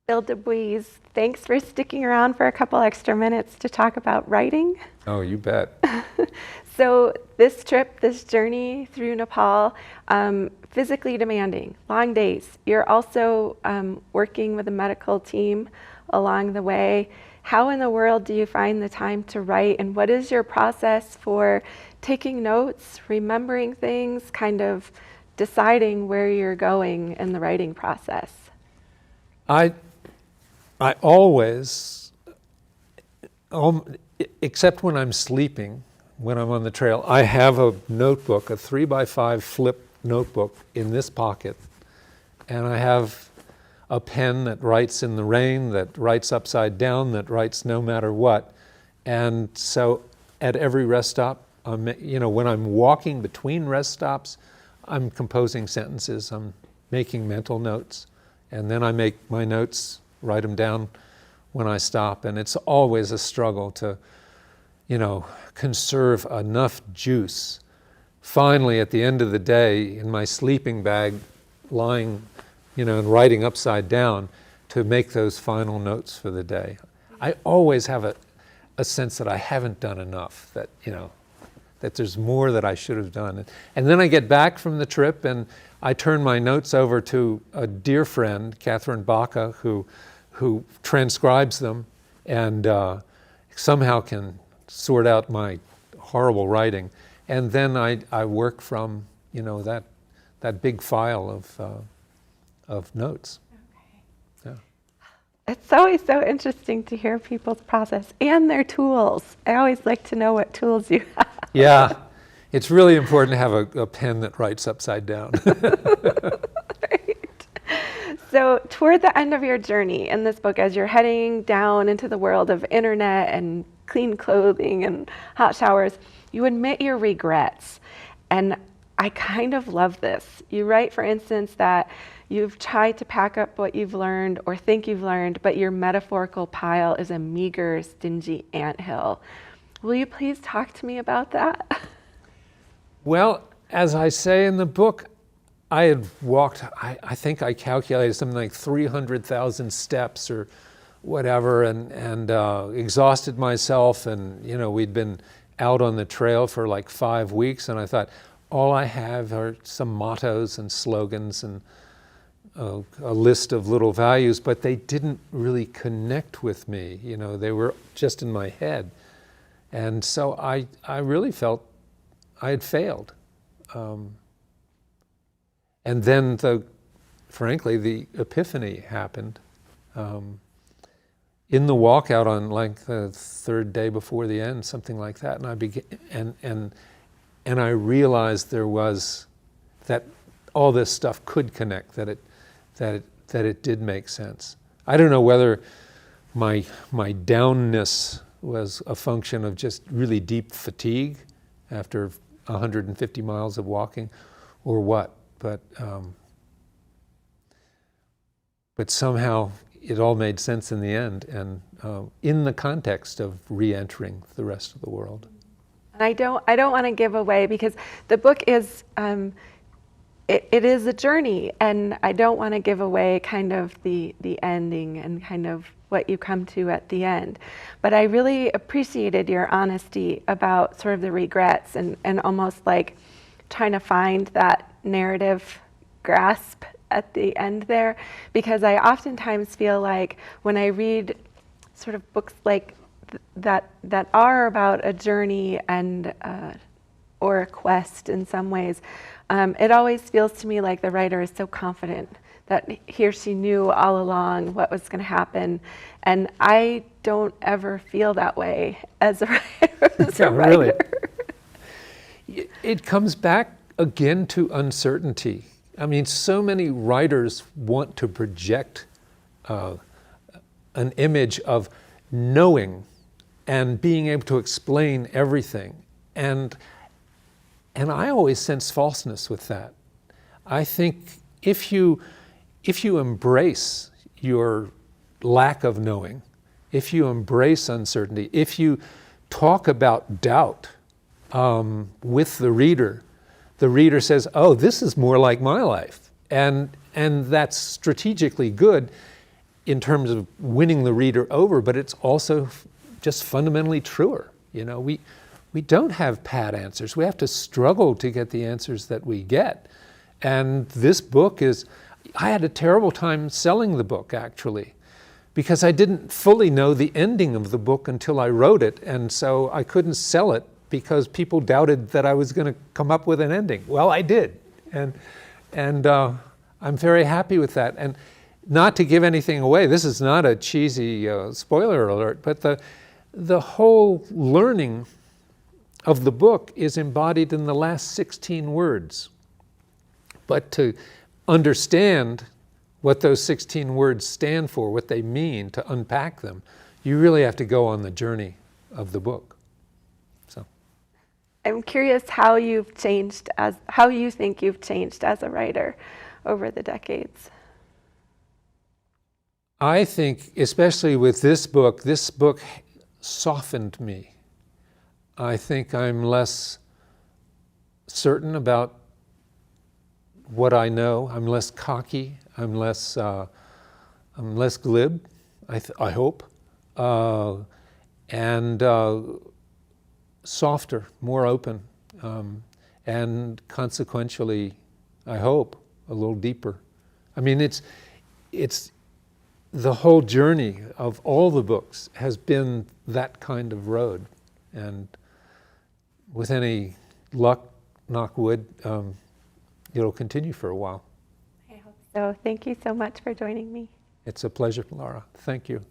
Bill DuBois, thanks for sticking around for a couple extra minutes to talk about writing. Oh, you bet. So this trip, this journey through Nepal, physically demanding, long days. You're also working with a medical team along the way. How in the world do you find the time to write, and what is your process for taking notes, remembering things, kind of deciding where you're going in the writing process? I always, except when I'm sleeping, when I'm on the trail, I have a notebook, a 3x5 flip notebook in this pocket, and I have a pen that writes in the rain, that writes upside down, that writes no matter what. And so at every rest stop, when I'm walking between rest stops, I'm composing sentences, I'm making mental notes, and then I make my notes, write them down when I stop. And it's always a struggle to, conserve enough juice. Finally, at the end of the day, in my sleeping bag, lying, and writing upside down, to make those final notes for the day. I always have a sense that I haven't done enough, that there's more that I should have done. And then I get back from the trip and I turn my notes over to a dear friend, Catherine Baca, who transcribes them and somehow can sort out my horrible writing. And then I work from, that big file of notes. Okay. Yeah. It's always so interesting to hear people's process and their tools. I always like to know what tools you have. Yeah, it's really important to have a pen that writes upside down. Right. So toward the end of your journey in this book, as you're heading down into the world of internet and clean clothing and hot showers, you admit your regrets. And I kind of love this. You write, for instance, that you've tried to pack up what you've learned or think you've learned, but your metaphorical pile is a meager, stingy anthill. Will you please talk to me about that? Well, as I say in the book, I had walked, I think I calculated something like 300,000 steps or whatever, and exhausted myself. And, we'd been out on the trail for like 5 weeks, and I thought, all I have are some mottos and slogans and a list of little values, but they didn't really connect with me. They were just in my head. And so I really felt I had failed. And then, frankly, the epiphany happened. In the walkout on like the third day before the end, something like that, and I began, and I realized there was, that all this stuff could connect, that it did make sense. I don't know whether my downness was a function of just really deep fatigue after 150 miles of walking, or what, but somehow it all made sense in the end, and in the context of re-entering the rest of the world. And I don't want to give away, because the book is it is a journey, and I don't want to give away kind of the ending and kind of what you come to at the end. But I really appreciated your honesty about sort of the regrets and almost like trying to find that narrative grasp at the end there, because I oftentimes feel like when I read sort of books like that are about a journey and or a quest in some ways, it always feels to me like the writer is so confident that he or she knew all along what was going to happen, and I don't ever feel that way as a writer. Really? It comes back again to uncertainty. I mean, so many writers want to project an image of knowing and being able to explain everything, and I always sense falseness with that. I think if you embrace your lack of knowing, if you embrace uncertainty, if you talk about doubt with the reader says, oh, this is more like my life. And that's strategically good. in terms of winning the reader over, but it's also just fundamentally truer. You know, we don't have pat answers. We have to struggle to get the answers that we get. And this book is, I had a terrible time selling the book, actually, because I didn't fully know the ending of the book until I wrote it, and so I couldn't sell it because people doubted that I was going to come up with an ending. Well, I did, and I'm very happy with that. And not to give anything away, this is not a cheesy spoiler alert, but the whole learning of the book is embodied in the last 16 words. But to understand what those 16 words stand for, what they mean, to unpack them, you really have to go on the journey of the book. So, I'm curious how you think you've changed as a writer over the decades. I think, especially with this book softened me. I think I'm less certain about what I know. I'm less cocky. I'm less glib, I hope, and softer, more open, and consequentially, I hope, a little deeper. I mean, it's the whole journey of all the books has been that kind of road, and with any luck, knock wood, it'll continue for a while. I hope so. Thank you so much for joining me. It's a pleasure, Laura. Thank you.